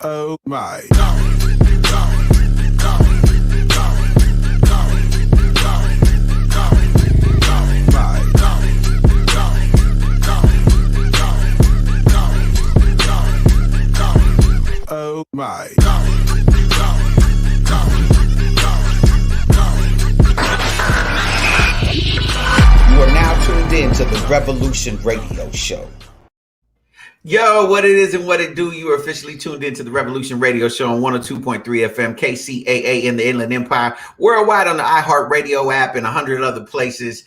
Oh my. Oh my. You are now tuned in to the Revolution Radio Show. Yo, what it is and what it do. You are officially tuned into the Revolution Radio Show on 102.3 FM, KCAA in the Inland Empire, worldwide on the iHeartRadio app and 100 other places.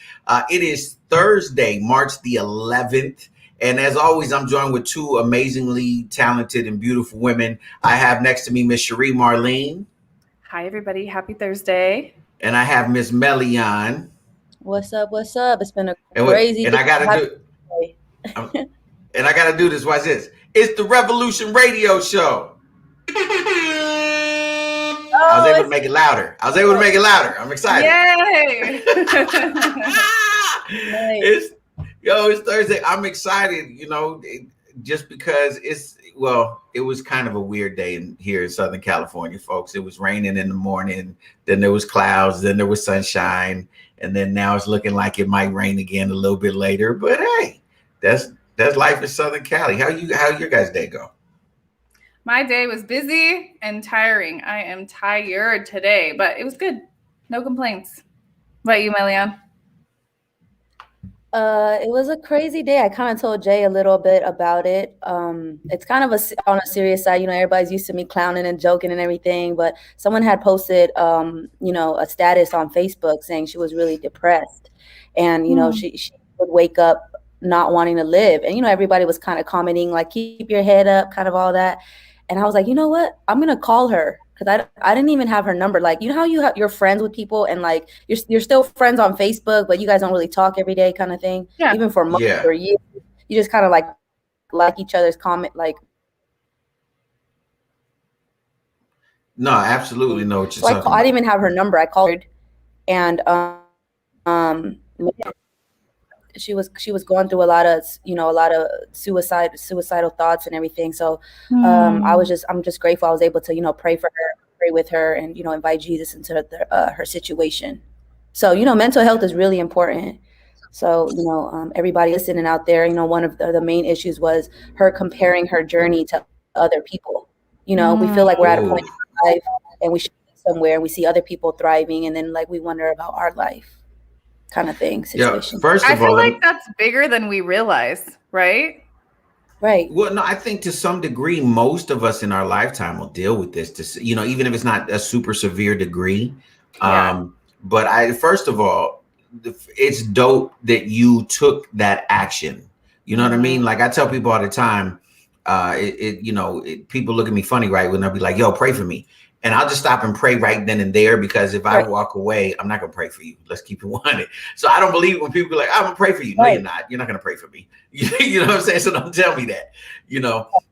It is Thursday, March the 11th. And as always, I'm joined with two amazingly talented and beautiful women. I have next to me Miss Cherie Marlene. Hi, everybody. Happy Thursday. And I have Miss Melian. What's up? What's up? It's been a crazy and I gotta do this. Watch this. It's the Revolution Radio Show. I was able to make it louder. I'm excited. Yay! It's Thursday. I'm excited, just because it was kind of a weird day here in Southern California, folks. It was raining in the morning, then there was clouds, then there was sunshine, and then now it's looking like it might rain again a little bit later. But hey, that's life in Southern Cali. How your guys' day go? My day was busy and tiring. I am tired today, but it was good. No complaints. What about you, Melian? It was a crazy day. I kind of told Jay a little bit about it. It's kind of on a serious side. Everybody's used to me clowning and joking and everything, but someone had posted, a status on Facebook saying she was really depressed, and she would wake up not wanting to live, and everybody was kind of commenting like, keep your head up, kind of all that. And I was like, you know what, I'm gonna call her, because I didn't even have her number. Like, how you're friends with people and like you're still friends on Facebook, but you guys don't really talk every day, kind of thing. Yeah. Even for months or years, you just kind of like each other's comment. Like, no, absolutely know what you're talking about. I didn't even have her number. I called her, and she was going through a lot of suicidal thoughts and everything. So I'm just grateful I was able to pray for her, pray with her, and invite Jesus into her situation. So mental health is really important. So everybody listening out there, one of the main issues was her comparing her journey to other people. We feel like we're at a point in life and we should be somewhere, and we see other people thriving, and then like we wonder about our life. Kind of thing, situation. Yeah, first of all, I feel like that's bigger than we realize, right? Right. Well, no, I think to some degree, most of us in our lifetime will deal with this, even if it's not a super severe degree. Yeah. But first of all, it's dope that you took that action. You know what I mean? Like I tell people all the time, people look at me funny, right? When they'll be like, yo, pray for me. And I'll just stop and pray right then and there, because if I walk away, I'm not going to pray for you. Let's keep it 100. So I don't believe when people are like, I'm going to pray for you. No, you're not. You're not going to pray for me. You know what I'm saying? So don't tell me that,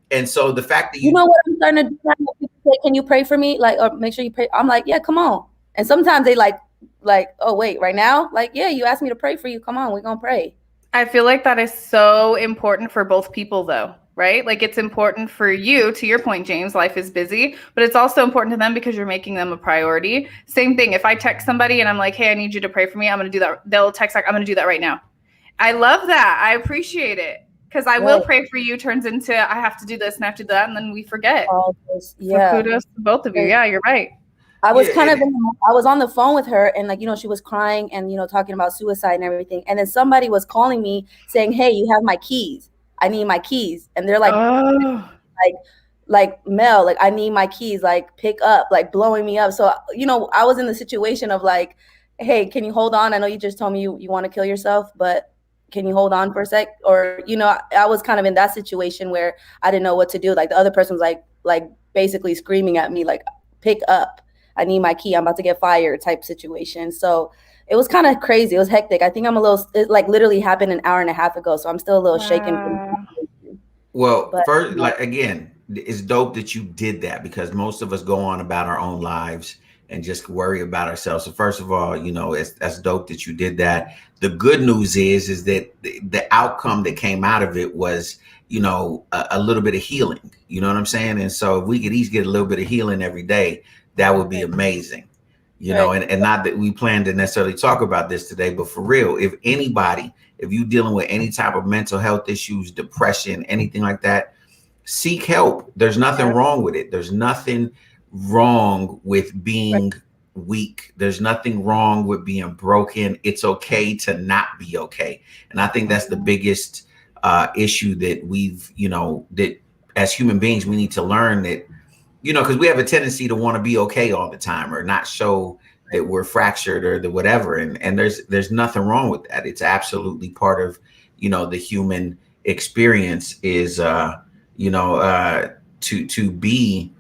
And so the fact that what I'm starting to do, people say, can you pray for me? Like, or make sure you pray. I'm like, yeah, come on. And sometimes they like, oh, wait, right now? Like, yeah, you asked me to pray for you. Come on, we're going to pray. I feel like that is so important for both people, though. Right? Like, it's important for you, to your point, James, life is busy, but it's also important to them because you're making them a priority. Same thing. If I text somebody and I'm like, hey, I need you to pray for me, I'm going to do that. They'll text like, I'm going to do that right now. I love that. I appreciate it, because I will pray for you turns into I have to do this and I have to do that. And then we forget. Yeah. So kudos to both of you. Yeah, you're right. I was I was on the phone with her, and she was crying and, talking about suicide and everything. And then somebody was calling me saying, hey, you have my keys. I need my keys. And they're like, like Mel, like, I need my keys, like, pick up, like, blowing me up. So, I was in the situation of like, hey, can you hold on? I know you just told me you want to kill yourself, but can you hold on for a sec? Or, I was kind of in that situation where I didn't know what to do. Like, the other person was like basically screaming at me, like, pick up. I need my key. I'm about to get fired type situation. So it was kind of crazy. It was hectic. I think it literally happened an hour and a half ago. So I'm still a little shaken. Well, first, again, it's dope that you did that, because most of us go on about our own lives and just worry about ourselves. So first of all, that's dope that you did that. The good news is that the outcome that came out of it was, a little bit of healing. You know what I'm saying? And so if we could each get a little bit of healing every day, that would be amazing. And not that we plan to necessarily talk about this today, but for real, if you're dealing with any type of mental health issues, depression, anything like that, seek help. There's nothing wrong with it. There's nothing wrong with being weak. There's nothing wrong with being broken. It's okay to not be okay. And I think that's the biggest issue that that as human beings, we need to learn that, because we have a tendency to want to be okay all the time or not show that we're fractured or the whatever. And there's nothing wrong with that. It's absolutely part of, the human experience is, to be,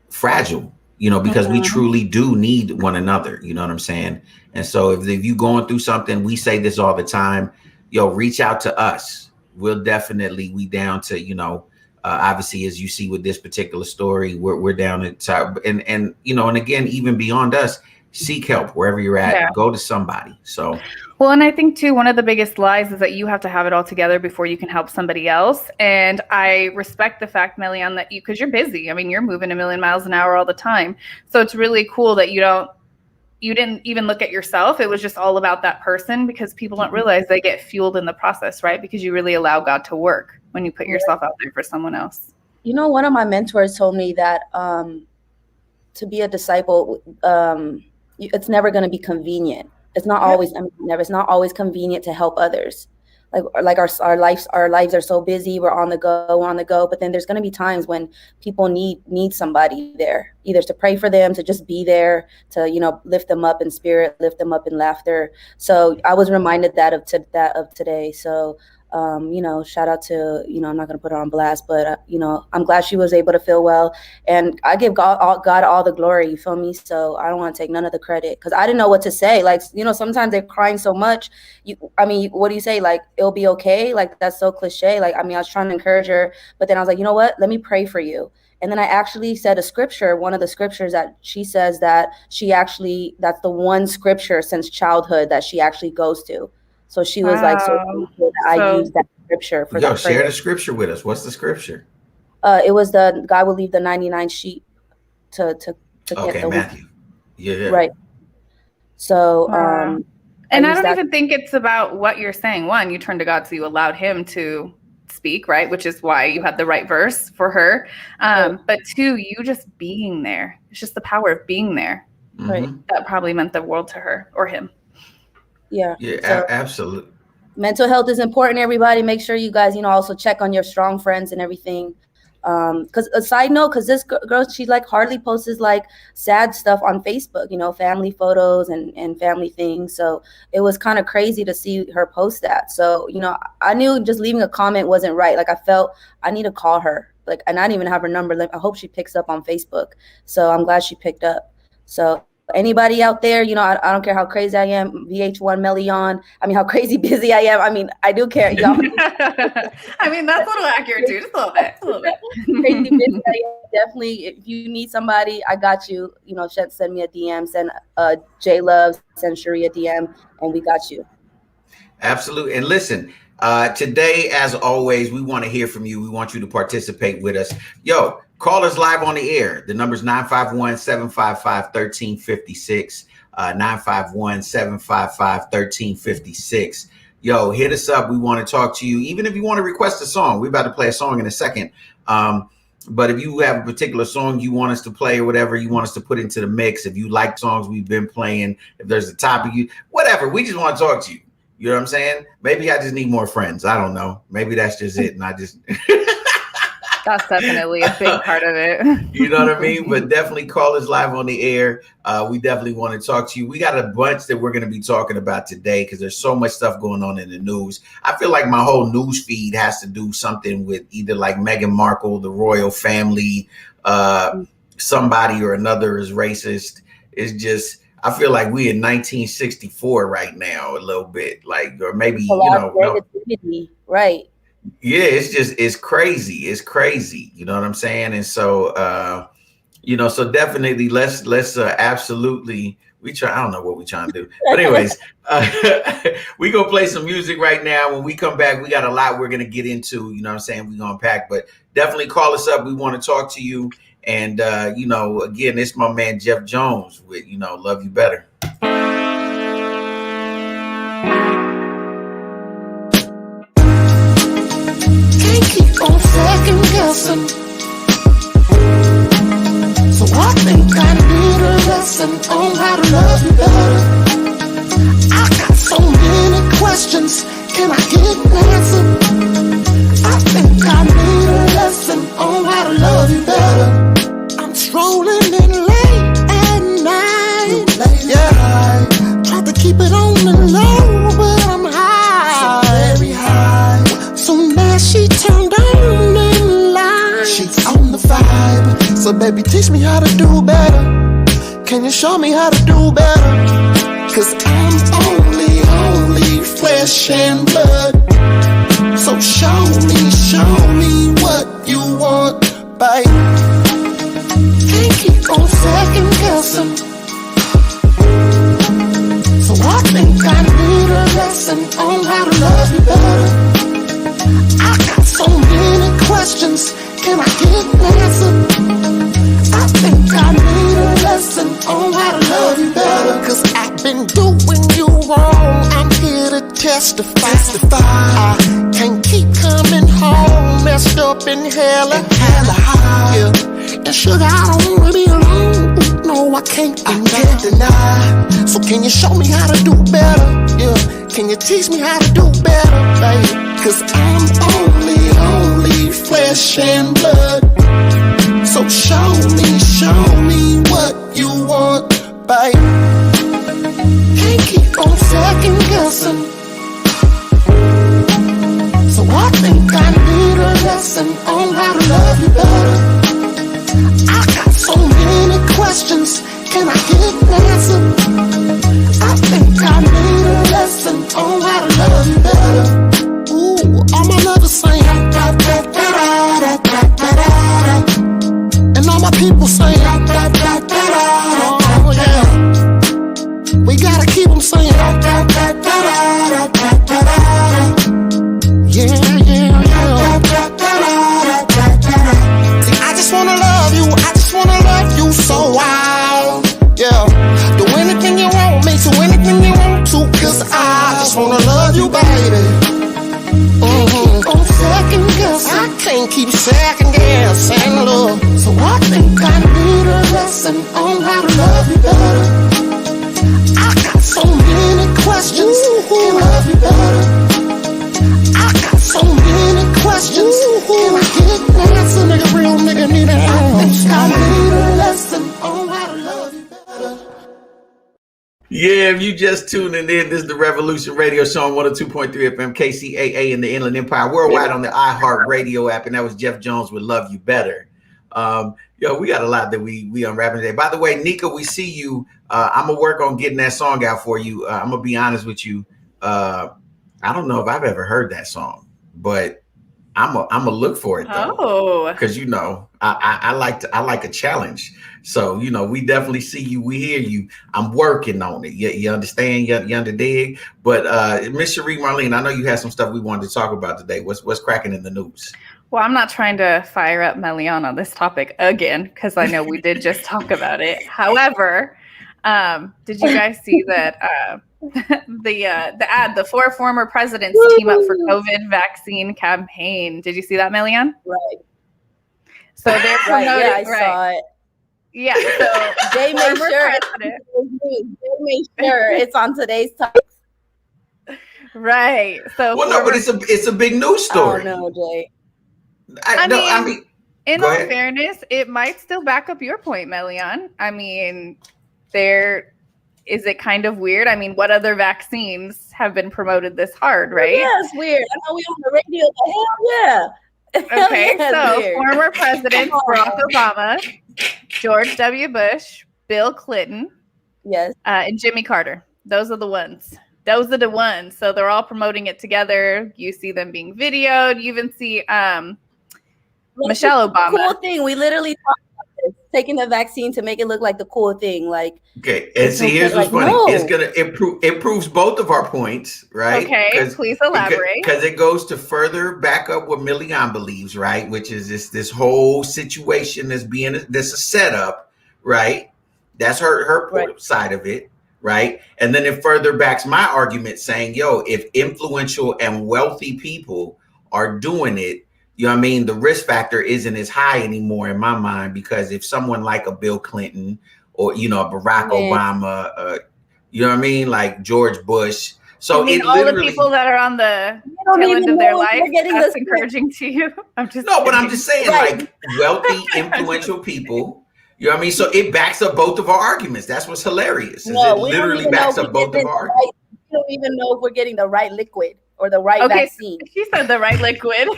fragile, because we truly do need one another. You know what I'm saying? And so if you going through something, we say this all the time, reach out to us. We down to, obviously, as you see with this particular story, we're down at top, and again, even beyond us, seek help wherever you're at. Go to somebody. So, well, and I think too, one of the biggest lies is that you have to have it all together before you can help somebody else. And I respect the fact, Melian, that because you're busy. I mean, you're moving 1,000,000 miles an hour all the time. So it's really cool that you didn't even look at yourself. It was just all about that person, because people don't realize they get fueled in the process, right? Because you really allow God to work when you put yourself out there for someone else. One of my mentors told me that to be a disciple, it's never going to be convenient. It's not always, it's not always convenient to help others. Like our lives are so busy. We're on the go. But then there's going to be times when people need somebody there, either to pray for them, to just be there, to lift them up in spirit, lift them up in laughter. So I was reminded of today. So shout out to I'm not going to put her on blast, but I'm glad she was able to feel well, and I give God all the glory. You feel me? So I don't want to take none of the credit, because I didn't know what to say. Like, sometimes they're crying so much. What do you say? Like, it'll be okay. Like, that's so cliche. Like, I was trying to encourage her, but then I was like, you know what? Let me pray for you. And then I actually said a scripture, one of the scriptures that she says that that's the one scripture since childhood that she actually goes to. So she was like, I used that scripture for that. Share the scripture with us. What's the scripture? It was the God will leave the 99 sheep to get the Matthew. Yeah. Right. So, and I don't even think it's about what you're saying. One, you turned to God, so you allowed him to speak, right? Which is why you had the right verse for her. But two, you just being there. It's just the power of being there. Mm-hmm. Right. That probably meant the world to her or him. Yeah. Yeah, absolutely. Mental health is important, everybody. Make sure you guys, also check on your strong friends and everything. Because a side note, because this girl, she hardly posts sad stuff on Facebook, family photos and family things. So it was kind of crazy to see her post that. So, I knew just leaving a comment wasn't right. Like, I felt I need to call her, and I didn't even have her number. Like, I hope she picks up on Facebook. So I'm glad she picked up. So anybody out there, I don't care how crazy I am, VH1 Melian, how crazy busy I am. I do care, y'all. That's a little accurate too, just a little bit. Crazy busy I am. Definitely, if you need somebody, I got you. Send me a DM, send J Love, send Cherie a DM, and we got you. Absolutely. And listen, today, as always, we want to hear from you. We want you to participate with us. Call us live on the air. The number is 951-755-1356. 951-755-1356. Hit us up. We want to talk to you. Even if you want to request a song, we're about to play a song in a second. But if you have a particular song you want us to play or whatever you want us to put into the mix, if you like songs we've been playing, if there's a topic, whatever, we just want to talk to you. You know what I'm saying? Maybe I just need more friends. I don't know. Maybe that's just it. And I just... That's definitely a big part of it. You know what I mean? But definitely call us live on the air. We definitely want to talk to you. We got a bunch that we're going to be talking about today because there's so much stuff going on in the news. I feel like my whole news feed has to do something with either like Meghan Markle, the royal family, somebody or another is racist. It's just, I feel like we in 1964 right now a little bit, or maybe, right. Yeah, it's crazy. It's crazy. You know what I'm saying? And so, so definitely let's absolutely I don't know what we trying to do. But anyways, we gonna play some music right now. When we come back, we got a lot we're gonna get into. You know what I'm saying? We're gonna unpack, but definitely call us up. We want to talk to you. And again, it's my man Jeff Jones with Love You Better. Can't keep on second guessing. So I think I need a lesson on how to love you better. I got so many questions, can I get an answer? I think I need a lesson on how to love you better. I'm strolling in late at night. Yeah, try to keep it on the low, but I'm high, so very high. So now she turned on in line. She's on the vibe. So baby, teach me how to do better. Can you show me how to do better? Cause I'm only flesh and blood. So show me what you want, babe. Can't keep on second guessing. So I think I need a lesson on how to love you better. I got so many questions, can I get an answer? I think I need a lesson on how to love you better. Cause I've been doing you wrong, I'm here to testify. I can't keep coming home messed up in hella high. Yeah. And sugar, I don't wanna be alone. No, I can't deny. So can you show me how to do better? Yeah. Can you teach me how to do better, babe? Cause I'm only flesh and blood. So show me what you want, babe. Can't keep on second guessing. So I think I need a lesson on how to love you better. I got so many questions, can I get an answer? I think I need a lesson on how to love you better. Ooh, all my lovers saying and all my people saying oh yeah. We gotta keep them saying yeah. See, I just wanna love you so wild. Yeah, do anything you want me to, anything you want to. Cause I just wanna love you, baby. On second guess, I can't keep second guessing, love. So I think I need a lesson on how to love you better. I got so many questions, can I love you better? I got so many questions, can I get an answer? Nigga, real nigga need an answer. I think I need a lesson on how to love you better. Yeah, if you just tuning in, this is the Revolution Radio Show on 102.3 FM, KCAA in the Inland Empire, worldwide on the iHeart Radio app, and that was Jeff Jones with Love You Better. We got a lot that we unwrapping today. By the way, Nika, we see you. I'm gonna work on getting that song out for you. I'm gonna be honest with you. I don't know if I've ever heard that song, but I'm gonna look for it though. Because I like a challenge. So we definitely see you, we hear you. I'm working on it. You understand? You underdig? But Miss Cherie Marlene, I know you had some stuff we wanted to talk about today. What's cracking in the news? Well, I'm not trying to fire up Melian on this topic again, because I know we did just talk about it. However, did you guys see that the ad, the 4 former presidents team up for COVID vaccine campaign? Did you see that, Melian? Right. So they're promoting. I saw it. Yeah. So they made sure it's on today's topic. Right. So no, but it's a big news story. Oh no, Jay. I mean, in all fairness, it might still back up your point, Melian. I mean, is it kind of weird? I mean, what other vaccines have been promoted this hard, right? Yeah, it's weird. I know we on the radio, but hell yeah. Okay, so former presidents Barack Obama, George W. Bush, Bill Clinton, yes, and Jimmy Carter. Those are the ones. So they're all promoting it together. You see them being videoed. You even see Michelle Obama. Cool thing. We literally talked about this taking the vaccine to make it look like the cool thing. Like, okay, and see, here's what's funny. No. It's gonna improves both of our points, right? Okay, please elaborate. Because it goes to further back up what Millian believes, right? Which is this whole situation that's a setup, right? That's her side of it, right? And then it further backs my argument, saying, yo, if influential and wealthy people are doing it, you know what I mean, the risk factor isn't as high anymore in my mind, because if someone like a Bill Clinton or, you know, Barack Obama, you know what I mean, like George Bush. So it all the people that are on the tail end of their life, that's encouraging to you. I'm just but I'm just saying, like wealthy, influential people. You know what I mean? So it backs up both of our arguments. That's what's hilarious. No, it literally backs up both of our arguments. We don't even know if we're getting the right liquid or the right vaccine. She said the right liquid.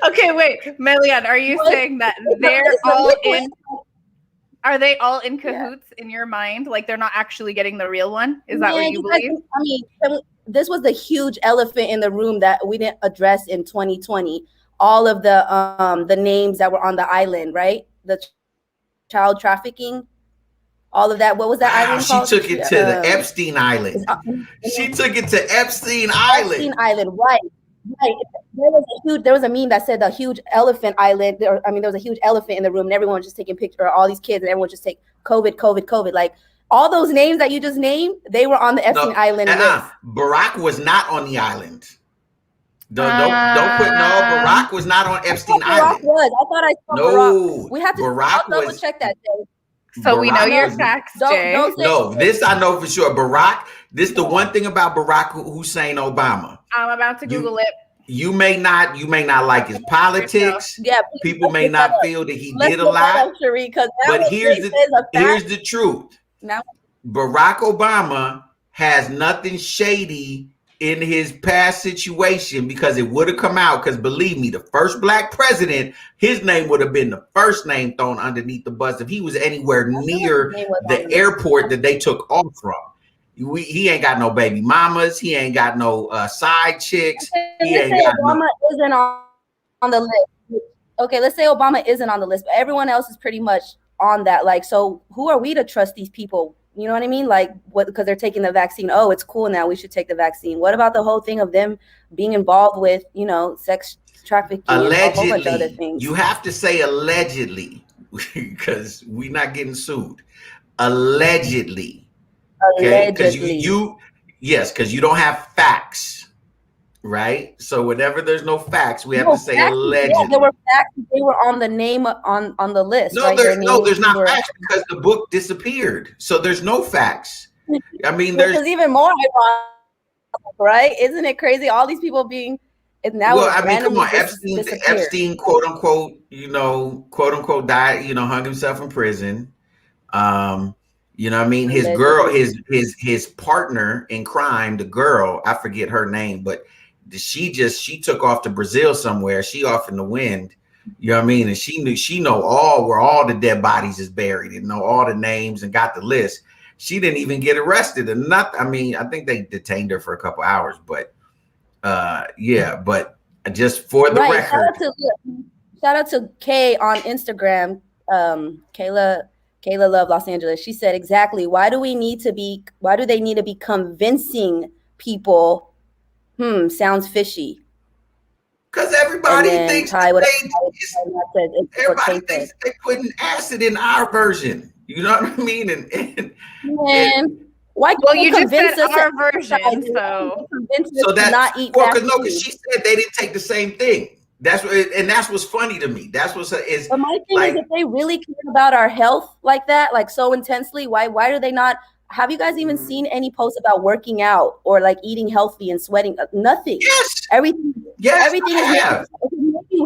Okay, wait, Millian, are you saying that they're all in? Are they all in cahoots in your mind? Like they're not actually getting the real one? Is that what you believe? I mean, this was the huge elephant in the room that we didn't address in 2020. All of the names that were on the island, right? The child trafficking, all of that. What was that island called? She took it to the Epstein Island. She took it to Epstein Island. Epstein Island, right. There was a meme that said the huge elephant island. There was a huge elephant in the room, and everyone was just taking pictures. All these kids, and everyone just take COVID. Like all those names that you just named, they were on the Epstein Island. Barack was not on the island. Don't put Barack was not on Epstein Island. Barack was. I thought I saw Barack. We have to double check that. So Barack, we know your facts, Jay. No, this I know for sure. Barack. This the one thing about Barack Hussein Obama. I'm about to Google it. You may not like his politics. Yeah, people may not feel that he did a lot. But here's the truth. Now, Barack Obama has nothing shady in his past situation, because it would have come out. Because believe me, the first black president, his name would have been the first name thrown underneath the bus if he was anywhere near the airport that they took off from. He ain't got no baby mamas. He ain't got no side chicks. Obama isn't on the list. Okay, let's say Obama isn't on the list, but everyone else is pretty much on that. Like, so who are we to trust these people? You know what I mean? Like, what? Because they're taking the vaccine. Oh, it's cool now. We should take the vaccine. What about the whole thing of them being involved with, you know, sex trafficking? Allegedly, and a whole bunch of other things? You have to say allegedly, because we're not getting sued. Allegedly. Okay, because because you don't have facts, right? So whenever there's no facts, we have to say allegedly. Yeah, there were facts. They were on the name on the list. No, right? there's not facts, because the book disappeared. So there's no facts. I mean, there's even more ironic, right? Isn't it crazy? All these people being now. Well, I mean, come on, Epstein, quote unquote, died. You know, hung himself in prison. You know what I mean? His girl, his partner in crime, the girl, I forget her name, but she took off to Brazil somewhere. She off in the wind. You know what I mean? And she know where all the dead bodies is buried, and know all the names and got the list. She didn't even get arrested and nothing. I mean, I think they detained her for a couple hours, but but just for the record. Shout out to Kay on Instagram, Kayla Love Los Angeles. She said exactly, why do they need to be convincing people? Sounds fishy. Because everybody thinks they're putting acid in our version. You know what I mean? And why? Well, you just said our version, so that's not eat. Because she said they didn't take the same thing. That's what's funny to me. That's what's is. But my thing is, if they really care about our health like that, like so intensely, why do they not? Have you guys even seen any posts about working out or like eating healthy and sweating? Nothing. Yes. Everything. Yes. Everything is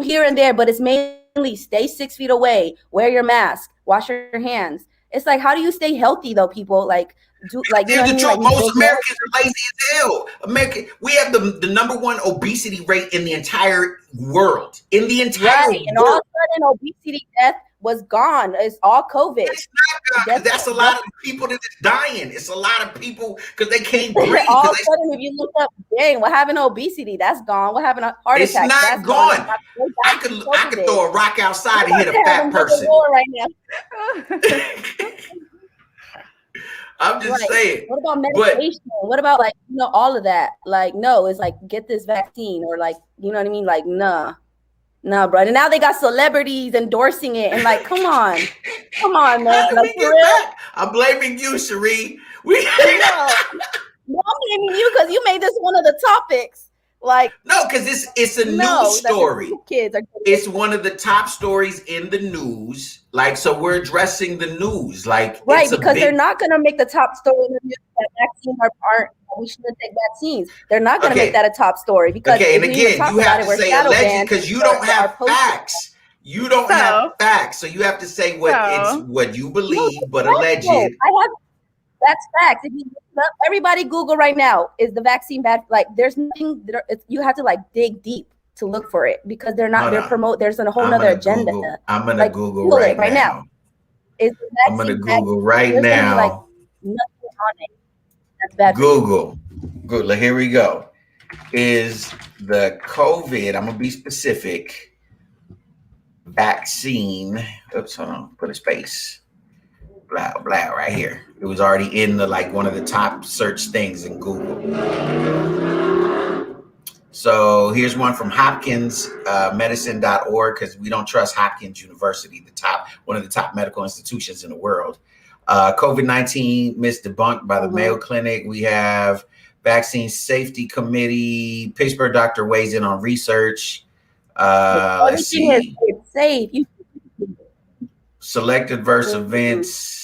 here and there, but it's mainly stay 6 feet away, wear your mask, wash your hands. It's like, how do you stay healthy though, people? Like, here's the truth. Most Americans are lazy as hell. We have the #1 obesity rate in the entire world. In the entire world. And all of a sudden, obesity death, was gone. It's all COVID. It's not gone. That's a lot of people that is dying. It's a lot of people because they can't breathe. All of a sudden, if you look up, dang, what happened to obesity? That's gone. What happened to heart attack? It's not that's gone. Gone. I could throw a rock outside and hit a fat person. Right now. I'm just saying. What about medication? What about like, you know, all of that? Like, no, it's like get this vaccine or like, you know what I mean? Like, nah, bro. And now they got celebrities endorsing it and like, come on, man. Like, for real? I'm blaming you, Cherie. No, I'm blaming you because you made this one of the topics. Like, no, because it's a news story. Kids are it's one of the top stories in the news. Like, so we're addressing the news. Like, right, because they're not going to make the top story in the news that vaccines aren't. We shouldn't take vaccines. They're not going to make that a top story because and again, you have to say alleged because you don't have facts. You don't have facts, so you have to say what you believe, but alleged. That's facts. If you look, everybody Google right now, is the vaccine bad? Like, there's nothing. You have to like dig deep to look for it because they're not. There's a whole other agenda. I'm gonna Google right now. I'm gonna Google right now. Like, nothing on it. That's bad. Google. Good. Here we go. Is the COVID? I'm gonna be specific. Vaccine. Oops, hold on. Put a space. Blah blah right here. It was already in the like one of the top search things in Google. So here's one from Hopkins medicine.org because we don't trust Hopkins University, one of the top medical institutions in the world. COVID-19 myths debunked by the Mayo Clinic. We have Vaccine Safety Committee. Pittsburgh doctor weighs in on research. Let's see. It's safe. Selected verse events.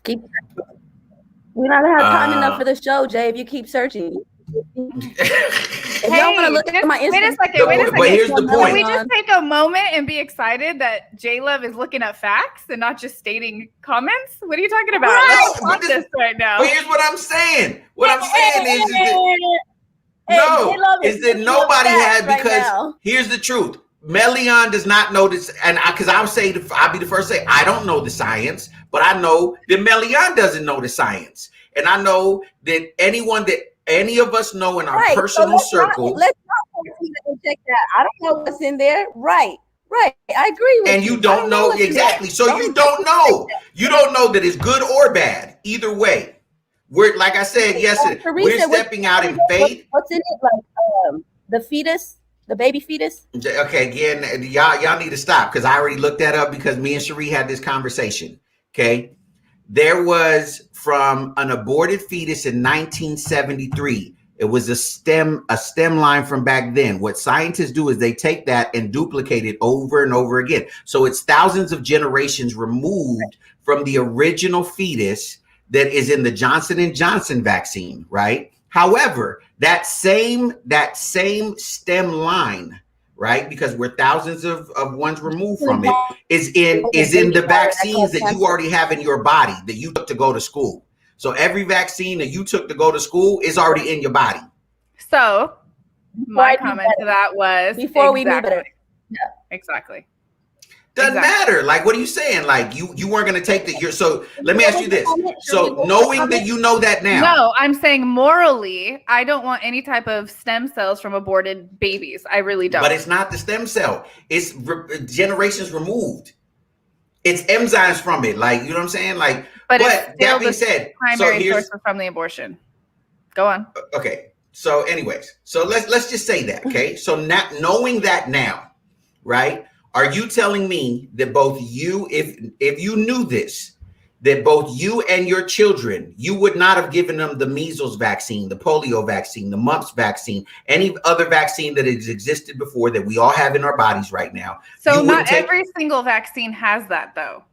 We don't have time enough for the show, Jay. If you keep searching, if y'all want to look at my Instagram, wait a second. But here's the point. Can we just take a moment and be excited that J Love is looking at facts and not just stating comments? What are you talking about? Right. Let's talk this right now. But here's what I'm saying. What I'm saying is that nobody had because here's the truth. Melion does not know this, and because I'll be the first to say I don't know the science, but I know that Melion doesn't know the science, and I know that any of us know in our personal circle. Let's not check that. I don't know what's in there. Right. I agree with you. And you don't know exactly, so you don't know. You don't know that it's good or bad. Either way, we're like I said yesterday. We're stepping out in faith. What's in it? Like the fetus. The baby fetus? Okay, again, y'all need to stop because I already looked that up because me and Cherie had this conversation. Okay. There was from an aborted fetus in 1973. It was a stem line from back then. What scientists do is they take that and duplicate it over and over again. So it's thousands of generations removed from the original fetus that is in the Johnson & Johnson vaccine, right? However, that same stem line, right? Because we're thousands of ones removed from it, is in the vaccines that you already have in your body that you took to go to school. So every vaccine that you took to go to school is already in your body. So my comment to that was before we knew better. Yeah, exactly. Doesn't matter. Like, what are you saying? Like, you weren't going to take the so let me ask you this. So knowing that you know that now. No, I'm saying morally, I don't want any type of stem cells from aborted babies. I really don't. But it's not the stem cell. It's generations removed. It's enzymes from it. Like, you know what I'm saying? Like, but that being said, primary source from the abortion. Go on. Okay. So anyways, so let's just say that. Okay. So not knowing that now, right? Are you telling me that both you, if you knew this, that both you and your children, you would not have given them the measles vaccine, the polio vaccine, the mumps vaccine, any other vaccine that has existed before that we all have in our bodies right now? So not every single vaccine has that though.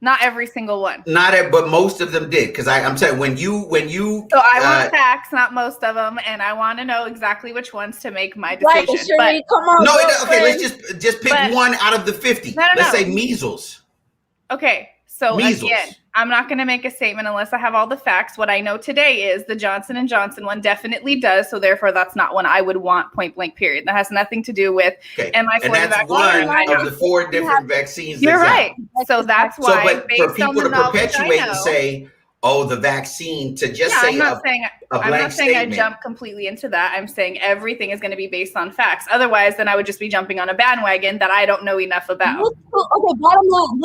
Not every single one. But most of them did. Because I'm saying when you. So I want facts, not most of them, and I want to know exactly which ones to make my decision. Right, Cherie, come on. No, okay, let's just pick one out of the 50. No. Let's say measles. Okay, so measles. Again, I'm not going to make a statement unless I have all the facts. What I know today is the Johnson & Johnson one definitely does. So therefore, that's not one I would want, point blank, period. That has nothing to do with, am I for the vaccine? One of the 4 different vaccines. You're right. So that's why, but based for people on the to perpetuate and say, oh, the vaccine, to just say I'm not saying statement. I jump completely into that. I'm saying everything is going to be based on facts. Otherwise, then I would just be jumping on a bandwagon that I don't know enough about. Okay, bottom line,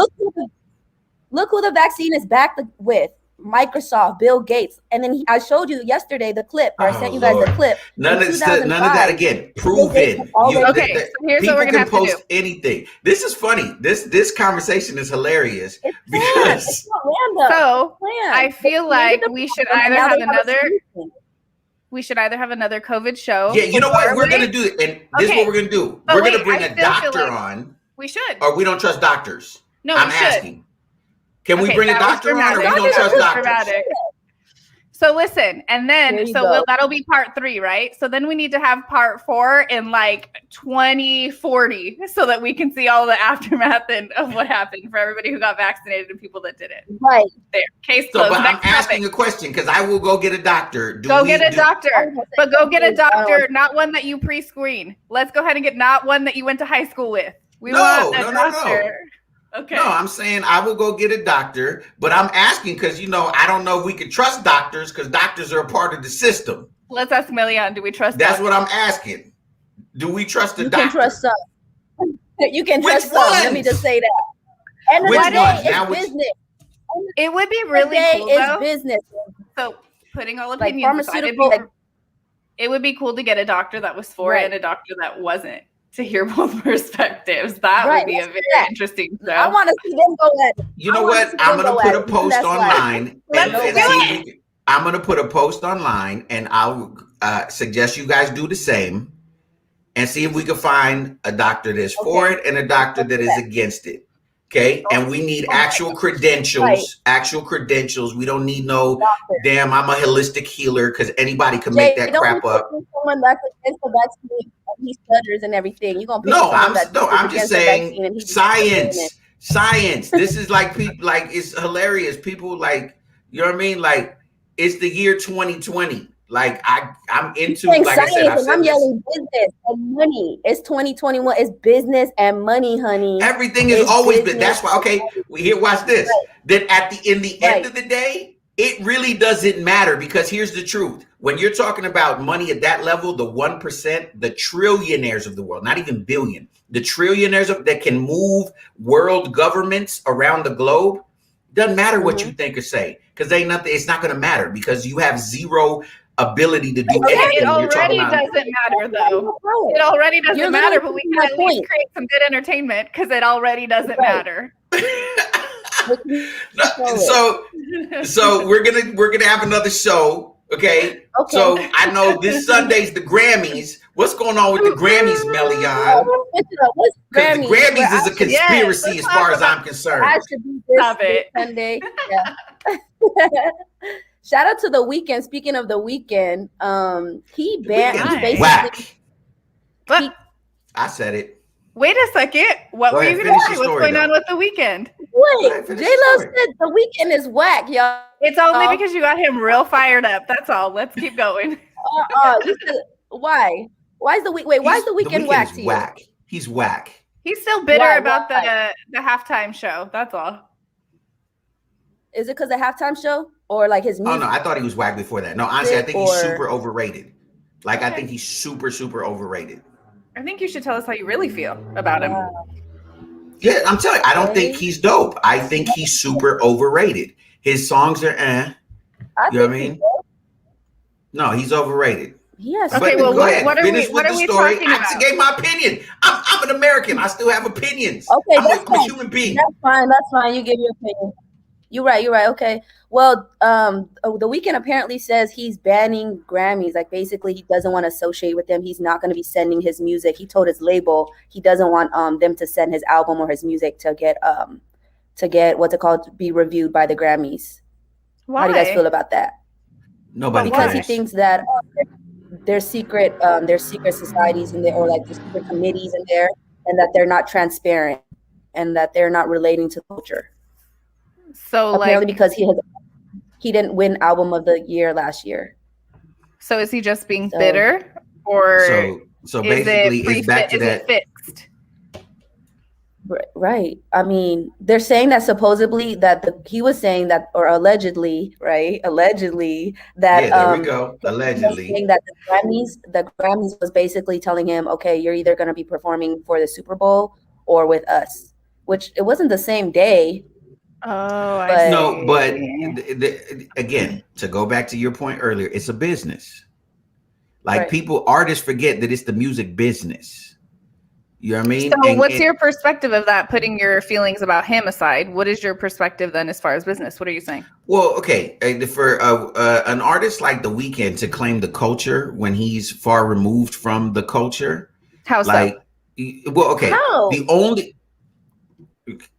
look who the vaccine is backed with. Microsoft, Bill Gates. And then I showed you yesterday the clip, or I sent you guys the clip. None of that again. Proven. Okay, so here's what we're going to have to do. Anything. This is funny. This conversation is hilarious. It's not random. So I feel like we should either have another COVID show. Yeah, you know what? We're going to do it. And this is what we're going to do. We're going to bring a doctor on. We should. Or we don't trust doctors. No, I'm asking. Can we bring a doctor on, or we don't trust doctors? So listen, and then that'll be part 3, right? So then we need to have part 4 in like 2040, so that we can see all the aftermath of what happened for everybody who got vaccinated and people that didn't. Right there, case closed. But I'm asking a question because I will go get a doctor. Get a doctor, but go get a doctor, not one that you pre-screen. Let's go ahead and get not one that you went to high school with. We want a doctor. No. Okay. No, I'm saying I will go get a doctor, but I'm asking because, I don't know if we can trust doctors because doctors are a part of the system. Let's ask Millian, do we trust That's what I'm asking. Do we trust the doctor? You can trust some. You can trust some. Let me just say that. And the day is business. It would be really cool, though. Business. So putting all opinions aside, it would be cool to get a doctor that was for it and a doctor that wasn't, to hear both perspectives. That would be a very interesting show. I want to see them go at it. You know what? I'm going to put a post online. I'm going to put a post online, and I'll suggest you guys do the same and see if we can find a doctor that's for it and a doctor that is against it. Okay. And we need actual credentials, We don't need no damn, I'm a holistic healer, because anybody can make that crap up. Someone that's against the vaccine, he stutters and everything. You're gonna I'm just saying science. This is like people, like, it's hilarious. People, like, you know what I mean? Like, it's the year 2020. Like, I'm into, like science, I said, I'm yelling business and money. It's 2021. It's business and money, honey. Everything has always been. That's why. Okay, watch this. Then in the end of the day, it really doesn't matter, because here's the truth. When you're talking about money at that level, the 1%, the trillionaires of the world, not even billion, the trillionaires that can move world governments around the globe, doesn't matter what you think or say, because it's not going to matter, because you have zero ability to do anything. It already doesn't matter, though. It already doesn't matter, but we can at least create some good entertainment, because it already doesn't matter. So we're gonna have another show. Okay. So I know this Sunday's the Grammys. What's going on with the Grammys, Melian? Because the Grammys is a conspiracy as far as I'm concerned. I should be this Sunday. Yeah. Shout out to The Weeknd. Speaking of The Weeknd, he banned basically. I said it. Wait a second. What were you going to say? What's going on with The Weeknd? Wait, J-Lo said The Weeknd is whack, y'all. It's only because you got him real fired up. That's all. Let's keep going. Why? Why is The Weeknd whack to you? Whack. He's whack. He's still bitter about the halftime show. That's all. Is it because the halftime show or like his music? Oh no, I thought he was whack before that. No, honestly, I think he's super overrated. Like, I think he's super, super overrated. I think you should tell us how you really feel about him. Yeah, I'm telling you, I don't think he's dope. I think he's super overrated. His songs are you know what I mean? No, he's overrated. Yes. Okay, well, what are we talking about? I gave my opinion. I'm an American. I still have opinions. Okay, I'm a human being. That's fine. You give your opinion. You're right. Okay. Well, The Weeknd apparently says he's banning Grammys. Like, basically, he doesn't want to associate with them. He's not going to be sending his music. He told his label he doesn't want them to send his album or his music to get what's it called, be reviewed by the Grammys. Why? How do you guys feel about that? Nobody. Because he thinks that there's secret societies in there, or like there's secret committees in there, and that they're not transparent and that they're not relating to culture. So apparently because he didn't win album of the year last year. So is he just being bitter, or so basically it's back to that? Is it fixed? Right. I mean, they're saying that supposedly he was saying that, or allegedly, right? Allegedly that there we go. Allegedly saying that the Grammys was basically telling him, okay, you're either going to be performing for the Super Bowl or with us, which it wasn't the same day. Oh, I see. No, but again, to go back to your point earlier, it's a business. Like artists forget that it's the music business. You know what I mean? So what's your perspective of that, putting your feelings about him aside? What is your perspective then as far as business? What are you saying? Well, okay. For an artist like The Weeknd to claim the culture when he's far removed from the culture. How so? Well, okay. How? The only...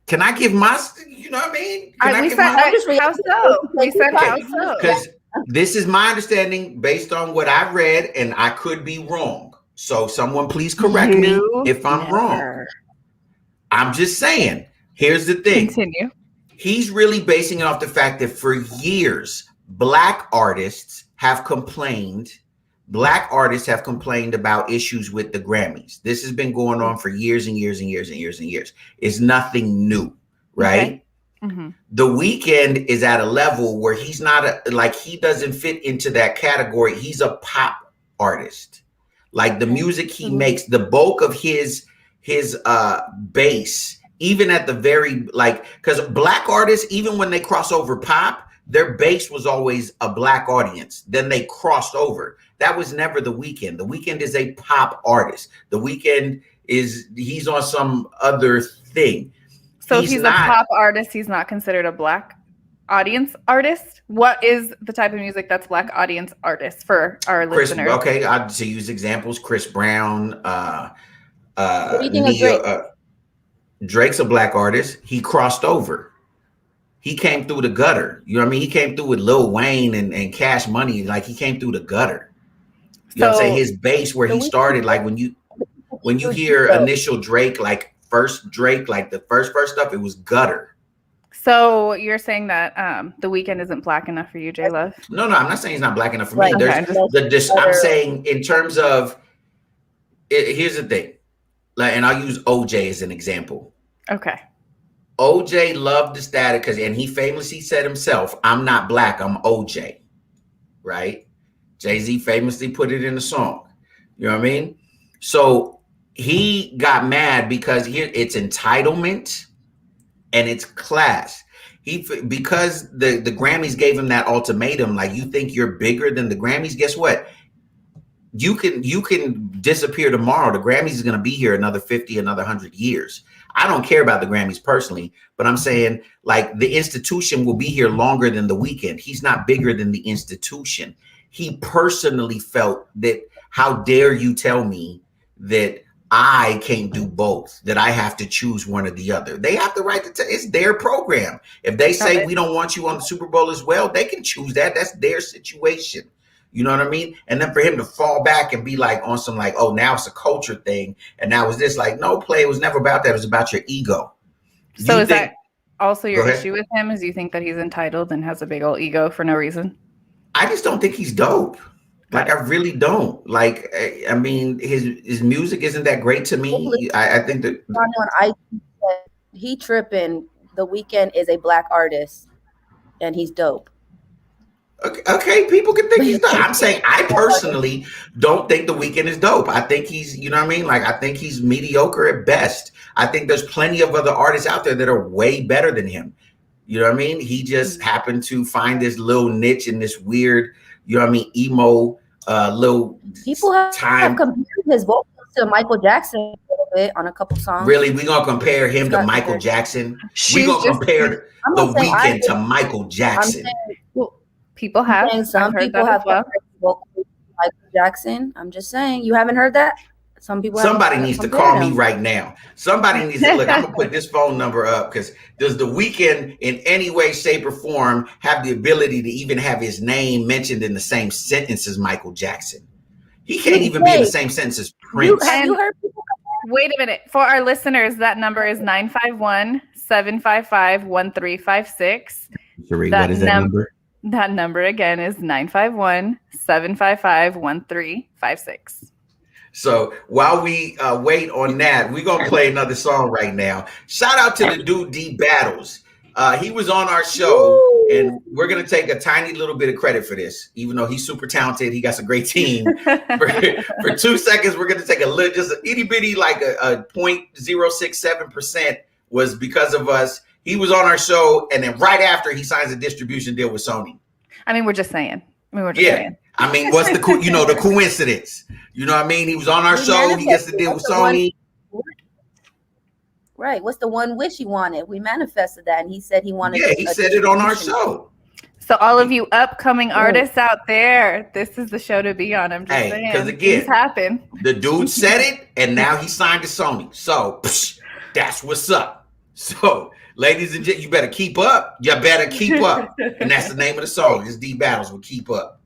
Can I give my... You know what I mean? We said how so? Because this is my understanding based on what I read, and I could be wrong. So someone please correct me if I'm wrong. I'm just saying, here's the thing. Continue. He's really basing it off the fact that for years, Black artists have complained about issues with the Grammys. This has been going on for years and years and years and years and years. It's nothing new, right? Okay. Mm-hmm. The Weeknd is at a level where he's not he doesn't fit into that category. He's a pop artist. Like the music he makes, the bulk of his base, even at the very because Black artists, even when they cross over pop, their base was always a Black audience. Then they crossed over. That was never The Weeknd. The Weeknd is a pop artist. The Weeknd he's on some other thing. So if he's a pop artist, he's not considered a Black audience artist. What is the type of music that's Black audience artists for our listeners? Okay, I'll just use examples. Chris Brown, what do you think of Drake? Drake's a Black artist. He crossed over. He came through the gutter. You know what I mean? He came through with Lil Wayne and Cash Money. Like he came through the gutter. You know what I'm saying? His base where he started, like when you hear initial Drake, like first Drake, like the first stuff, it was gutter. So you're saying that The Weeknd isn't Black enough for you, J Love? No, I'm not saying he's not Black enough for me. I'm saying in terms of here's the thing, and I'll use OJ as an example. Okay. OJ loved the static and he famously said himself, "I'm not Black, I'm OJ." Right? Jay-Z famously put it in the song. You know what I mean? So he got mad because here it's entitlement. And it's class. Because the Grammys gave him that ultimatum, like you think you're bigger than the Grammys. Guess what? You can disappear tomorrow. The Grammys is going to be here another 50, another 100 years. I don't care about the Grammys personally, but I'm saying like the institution will be here longer than The Weeknd. He's not bigger than the institution. He personally felt that, how dare you tell me that I can't do both, that I have to choose one or the other. They have the right to it's their program. If they say we don't want you on the Super Bowl as well, they can choose that. That's their situation. You know what I mean? And then for him to fall back and be like on some like, oh, now it's a culture thing. And now it's this, like, no, play. It was never about that. It was about your ego. So is that also your issue with him? Is you think that he's entitled and has a big old ego for no reason? I just don't think he's dope. Like, I really don't. Like, I mean, his music isn't that great to me. I think that he tripping. The Weeknd is a Black artist, and he's dope. Okay, people can think he's dope. I'm saying I personally don't think The Weeknd is dope. I think he's, you know what I mean? Like, I think he's mediocre at best. I think there's plenty of other artists out there that are way better than him. You know what I mean? He just happened to find this little niche in this weird, you know what I mean, emo little people have compared his vocals to Michael Jackson a little bit on a couple songs. Really? We're gonna compare him to Michael Jackson? We're gonna compare The Weeknd to Michael Jackson. People have. Some people have compared vocals to Michael Jackson. I'm just saying, you haven't heard that? Somebody needs to call me right now. Somebody needs to look. I'm gonna put this phone number up, because does The Weeknd in any way, shape, or form have the ability to even have his name mentioned in the same sentence as Michael Jackson? He can't even be in the same sentence as Prince. Have you heard people Wait a minute. For our listeners, that number is 951-755-1356. Sheree, what is that number? That number again is 951-755-1356. So while we wait on that, we're going to play another song right now. Shout out to the dude D Battles. He was on our show, and we're going to take a tiny little bit of credit for this, even though he's super talented. He got a great team. For 2 seconds, we're going to take a little, just an itty bitty, like a 0.067% was because of us. He was on our show, and then right after, he signs a distribution deal with Sony. I mean, we're just saying. Saying. I mean, what's the the coincidence? You know what I mean? He was on our show. He gets to deal with Sony. Right. What's the one wish he wanted? We manifested that, and he said he wanted. Yeah, he said it on our show. So all of you upcoming artists out there, this is the show to be on. I'm just saying. Because again, things happen. The dude said it, and now he signed to Sony. So that's what's up. So, ladies and gentlemen, you better keep up. You better keep up. And that's the name of the song. It's D Battles will Keep Up.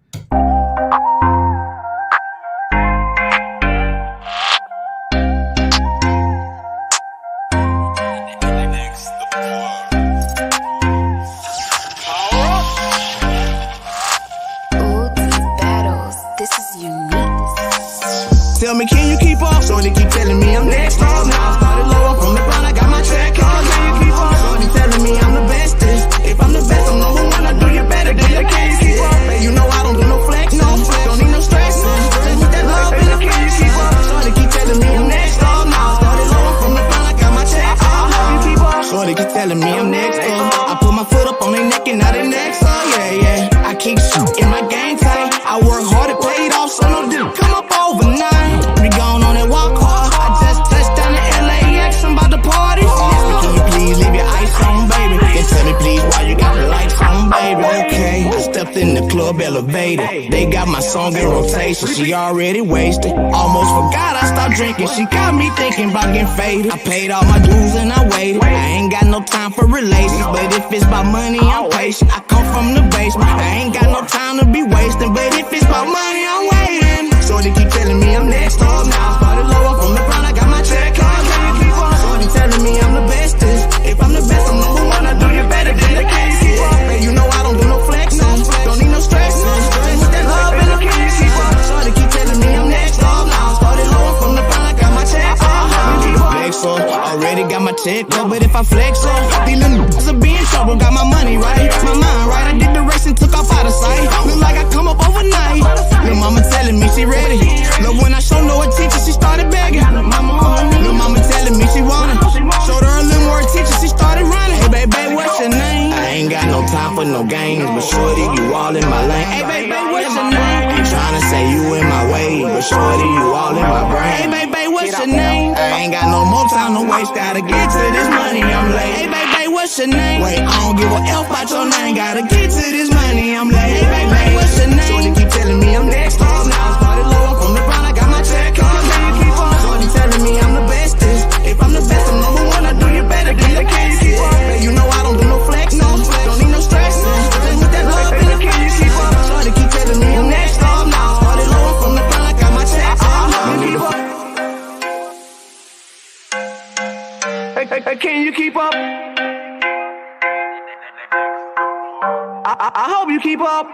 Tell me, can you keep up? So they keep telling me I'm next up. Now I started lower from the ground, I got my check on. Can you keep up? So they telling me I'm the bestest. If I'm the best, I'm number one. I do you better than you can keep up. Hey, you know I don't do no flex, don't need no stress. Just with that love in the face. So they keep telling me I'm next up. Now I started lower from the ground, I got my check on. So they keep telling me I'm next up. I put my foot up on their neck and now they next up. Yeah. I keep shooting my game tight. I work hard, it paid off, so no dip come up overnight. We gone on and walk hard. I just touched down to LAX, I'm about to party. Can you please leave your ice on, baby? And tell me please why you got the lights on, baby. Okay, I stepped in the club elevator. They got my song in rotation. She already wasted. Almost forgot I stopped drinking. She got me thinking about getting faded. I paid all my dues and I waited. I ain't got no time for relations, but if it's about money, I'm patient. I come from the basement. I ain't got no time to be wasting, but if it's about money, I'm waiting. So they keep telling me I'm next up. Now I started lower from the ground, I got my check on. So they telling me I'm the bestest. If I'm the best, I'm number one. I do you better than the case. Hey, you know I don't do no flex, don't need no stress. Just with that love in the face. So they keep telling me I'm next up. Now I started lower from the ground, I got my check on. Flex up, already got my check up, but if I flex up, these little niggas will be in trouble. Got my money right, my mind right. I did the race and took off out of sight. Look like I come up overnight. Lil' mama telling me she ready. Love when I show no attention, she started begging. Lil' mama telling me she wanna. Showed her a little more attention, she started running. Hey baby, what's your name? I ain't got no time for no games, but shorty, you all in my lane. Hey baby, what's your name? Ain't tryna say you in my way, but shorty, you all in my brain. Hey baby, what's your name? I ain't got no more time to waste, gotta get to this money, I'm late. Hey baby, what's your name? Wait, I don't give a F about your name, gotta get to this money, I'm late. Hey baby, what's your name? So they keep telling me I'm next up. Now I started lower from the ground, I got my check on. So they telling me I'm the bestest. If I'm the best, I'm number one. I do you better than the case. Hey, you know I don't do no flex, don't need no stress. Just with that love in the face. So they keep telling me I'm next up. Now I started lower from the ground, I got my check on. Hey, can you keep up? I hope you keep up.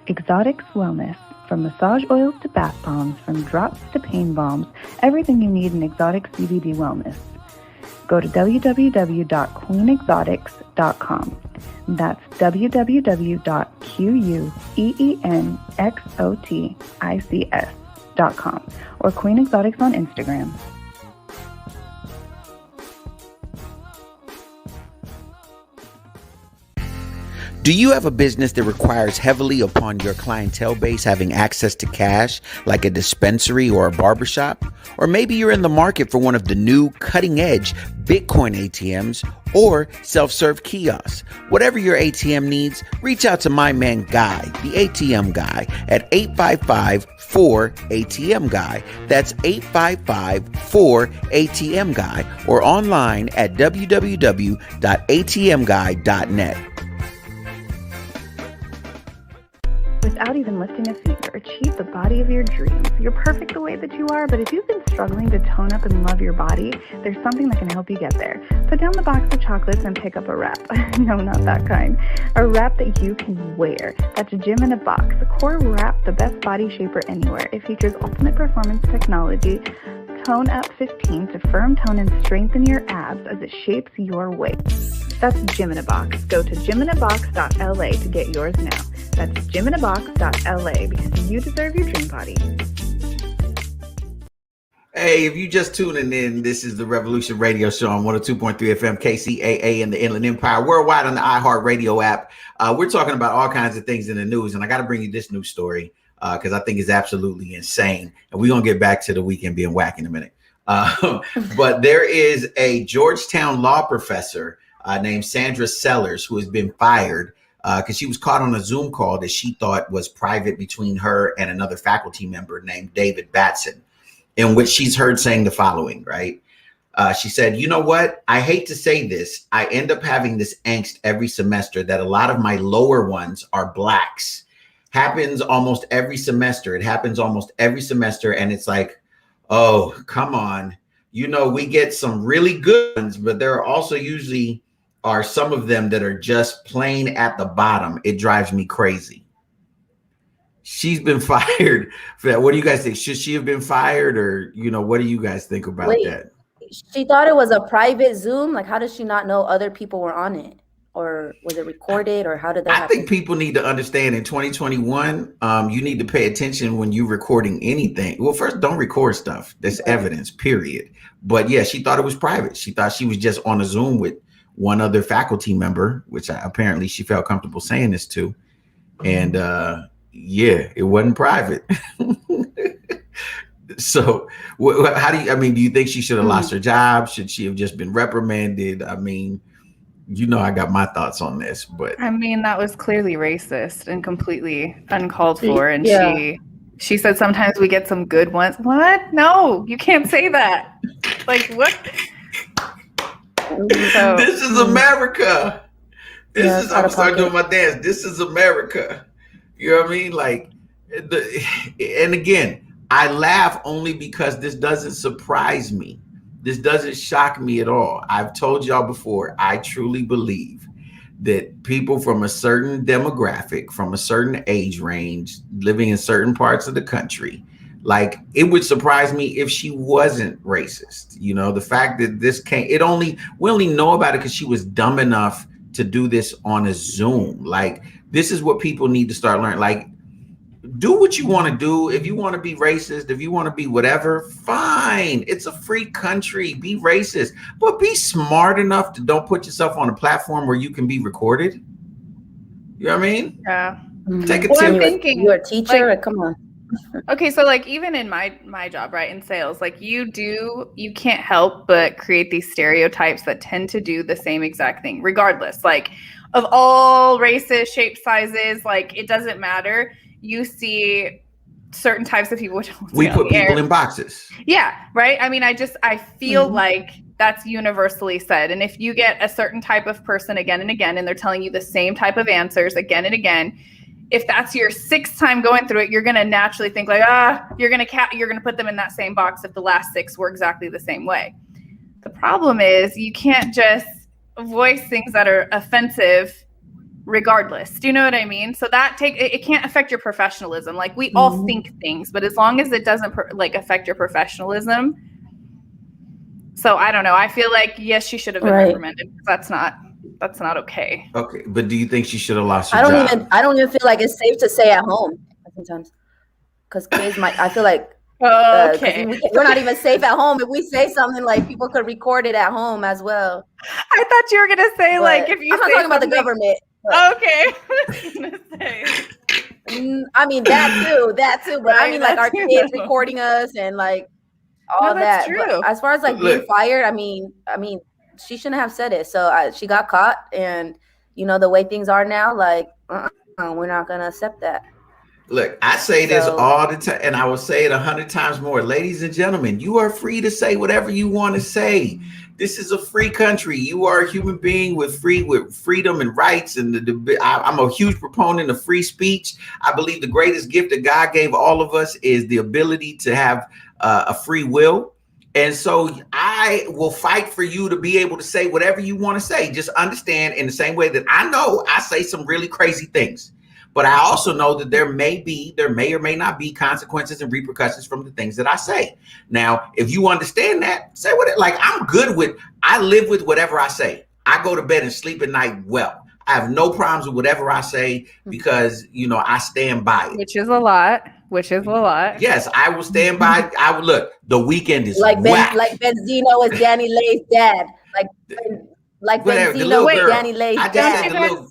Exotics Wellness. From massage oils to bath bombs, from drops to pain bombs, everything you need in exotic CBD wellness. Go to www.queenexotics.com. That's www.queenexotics.com or Queen Exotics on Instagram. Do you have a business that requires heavily upon your clientele base having access to cash, like a dispensary or a barbershop? Or maybe you're in the market for one of the new cutting-edge Bitcoin ATMs or self-serve kiosks. Whatever your ATM needs, reach out to my man Guy, the ATM Guy, at 855-4ATM-GUY. That's 855-4ATM-GUY or online at www.atmguy.net. With without even lifting a finger, achieve the body of your dreams. You're perfect the way that you are, but if you've been struggling to tone up and love your body, there's something that can help you get there. Put down the box of chocolates and pick up a wrap. No, not that kind. A wrap that you can wear. That's Gym in a Box. The Core Wrap, the best body shaper anywhere. It features ultimate performance technology, Tone Up 15 to firm tone and strengthen your abs as it shapes your waist. That's Gym in a Box. Go to gyminabox.la to get yours now. That's gyminabox.la because you deserve your dream body. Hey, if you just tuning in, this is the Revolution Radio Show on 102.3 FM KCAA in the Inland Empire, worldwide on the iHeartRadio app. We're talking about all kinds of things in the news, and I got to bring you this news story because I think it's absolutely insane. And we're going to get back to the weekend being whack in a minute. But there is a Georgetown law professor named Sandra Sellers who has been fired because she was caught on a Zoom call that she thought was private between her and another faculty member named David Batson, in which she's heard saying the following, right? She said, you know what? I hate to say this. I end up having this angst every semester that a lot of my lower ones are blacks. Happens almost every semester. It happens almost every semester. And it's like, oh, come on. You know, we get some really good ones, but there are also usually are some of them that are just plain at the bottom. It drives me crazy. She's been fired for that. What do you guys think? Should she have been fired, or what do you guys think about that? She thought it was a private Zoom. Like, how does she not know other people were on it, or was it recorded, or how did that happen? I think people need to understand in 2021, you need to pay attention when you're recording anything. Well, first, don't record stuff. That's evidence, period. But yeah, she thought it was private. She thought she was just on a Zoom with one other faculty member, which apparently she felt comfortable saying this to, and yeah, it wasn't private. So how do you think she should have lost her job? Should she have just been reprimanded? I mean, I got my thoughts on this, but I mean, that was clearly racist and completely uncalled for. And she said sometimes we get some good ones. What? No, you can't say that. Like, what? So, this is America. I'm gonna start doing my dance. This is America. You know what I mean? Like, and again, I laugh only because this doesn't surprise me. This doesn't shock me at all. I've told y'all before, I truly believe that people from a certain demographic, from a certain age range, living in certain parts of the country, like, it would surprise me if she wasn't racist. The fact that we only know about it because she was dumb enough to do this on a Zoom. Like, this is what people need to start learning. Like, do what you want to do. If you want to be racist, if you want to be whatever, fine. It's a free country. Be racist, but be smart enough to don't put yourself on a platform where you can be recorded. You know what I mean? Yeah. Take a well, tip. I'm thinking, you're a teacher. Like, come on. Okay, so like even in my job, right, in sales, like you can't help but create these stereotypes that tend to do the same exact thing, regardless, like of all races, shapes, sizes, like it doesn't matter. You see certain types of people. We put people in boxes. Yeah, right. I mean, I feel like that's universally said. And if you get a certain type of person again and again, and they're telling you the same type of answers again and again, if that's your sixth time going through it, you're going to naturally think like, you're going to put them in that same box if the last six were exactly the same way. The problem is you can't just voice things that are offensive regardless. Do you know what I mean? So it can't affect your professionalism. Like, we all think things, but as long as it doesn't affect your professionalism. So I don't know. I feel like, yes, she should have been reprimanded. That's not okay. Okay, but do you think she should have lost her job? I don't even feel like it's safe to say at home sometimes, because kids might. I feel like okay, we're not even safe at home. If we say something, like, people could record it at home as well. I thought you were gonna say, like, if you. I'm not talking about the government. Okay. I mean that too. But I mean, like, our kids recording us and like all that. True. But as far as like being fired, I mean, she shouldn't have said it. So she got caught, and the way things are now, like, we're not gonna accept that. Look, I say this all the time, and I will say it 100 times more. Ladies and gentlemen, you are free to say whatever you want to say. This is a free country. You are a human being with freedom and rights. And I'm a huge proponent of free speech. I believe the greatest gift that God gave all of us is the ability to have a free will. And so I will fight for you to be able to say whatever you want to say. Just understand, in the same way that I know I say some really crazy things, but I also know that there may or may not be consequences and repercussions from the things that I say. Now, if you understand that, say what I live with whatever I say. I go to bed and sleep at night well. I have no problems with whatever I say because, I stand by it. Which is a lot. Yes, I will stand by. I will look. The weekend is like whack. Like Benzino is Danny Lay's dad. Like Benzino is Danny Lay's dad.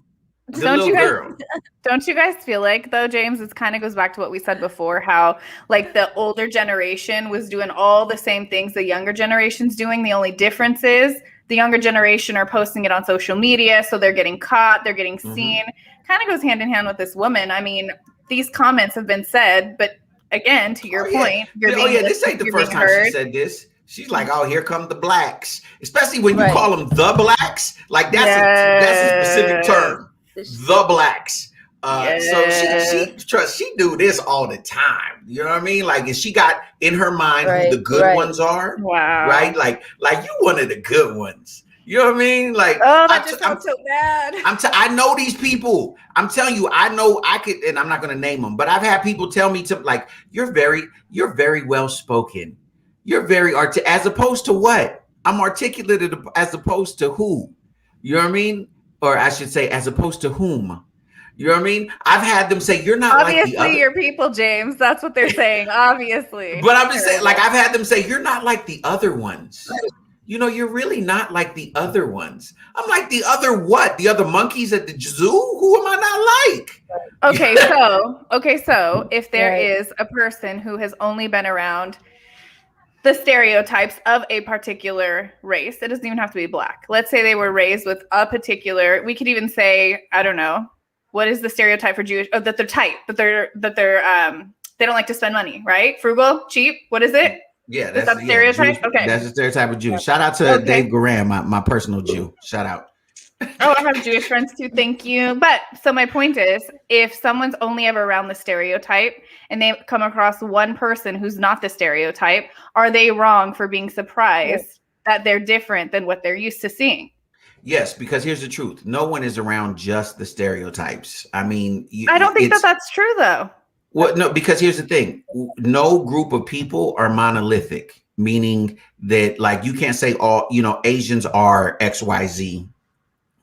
Don't you guys feel like, though, James, it kind of goes back to what we said before, how like the older generation was doing all the same things the younger generation's doing. The only difference is the younger generation are posting it on social media, so they're getting caught, they're getting seen. Kind of goes hand in hand with this woman. I mean, these comments have been said, but again, to your point, this ain't the first time she said this. She's like, "Oh, here come the blacks," especially when you call them the blacks. Like that's a specific term, the blacks. So she do this all the time. You know what I mean? Like, if she got in her mind who the good ones are, right? Like you one of the good ones. You know what I mean? Like, oh, that just sounds so bad. I know these people. I'm telling you, I know I could, and I'm not going to name them, but I've had people tell me like, you're very well spoken. You're very as opposed to what? I'm articulate as opposed to who? You know what I mean? Or I should say, as opposed to whom? You know what I mean? I've had them say, you're not obviously like the other. Your people, James. That's what they're saying, obviously. But I'm just saying, like, I've had them say, you're not like the other ones. You're really not like the other ones. I'm like, the other what? The other monkeys at the zoo? Who am I not like? Okay, so if there is a person who has only been around the stereotypes of a particular race, it doesn't even have to be black. Let's say they were raised with a particular, we could even say, I don't know, what is the stereotype for Jewish? Oh, that they're tight, that they don't like to spend money, right? Frugal, cheap. What is it? Yeah, that's a stereotype. Jews, okay, that's a stereotype of Jew. Shout out to Dave Garan, my personal Jew. Shout out. Oh, I have Jewish friends too. Thank you. But so my point is, if someone's only ever around the stereotype and they come across one person who's not the stereotype, are they wrong for being surprised that they're different than what they're used to seeing? Yes, because here's the truth. No one is around just the stereotypes. I mean, I don't think that's true, though. Well, no, because here's the thing. No group of people are monolithic, meaning that, like, you can't say all, Asians are XYZ.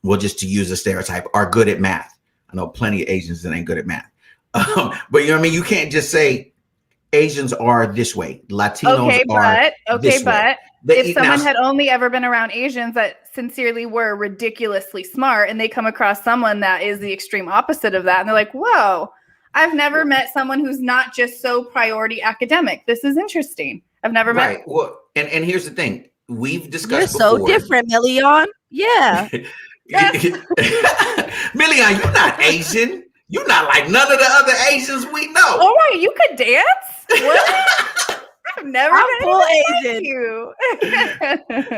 Well, just to use a stereotype, are good at math. I know plenty of Asians that ain't good at math. But you know what I mean? You can't just say Asians are this way. Latinos are this way. If someone had only ever been around Asians that sincerely were ridiculously smart, and they come across someone that is the extreme opposite of that, and they're like, whoa, I've never met someone who's not just so priority academic. This is interesting. I've never met. Right. Well, and here's the thing. We've discussed You're before. so different, Million. Yeah. Million, you're not Asian. You're not like none of the other Asians we know. Oh, right. You could dance? What? I've never I'm full Asian. Like you.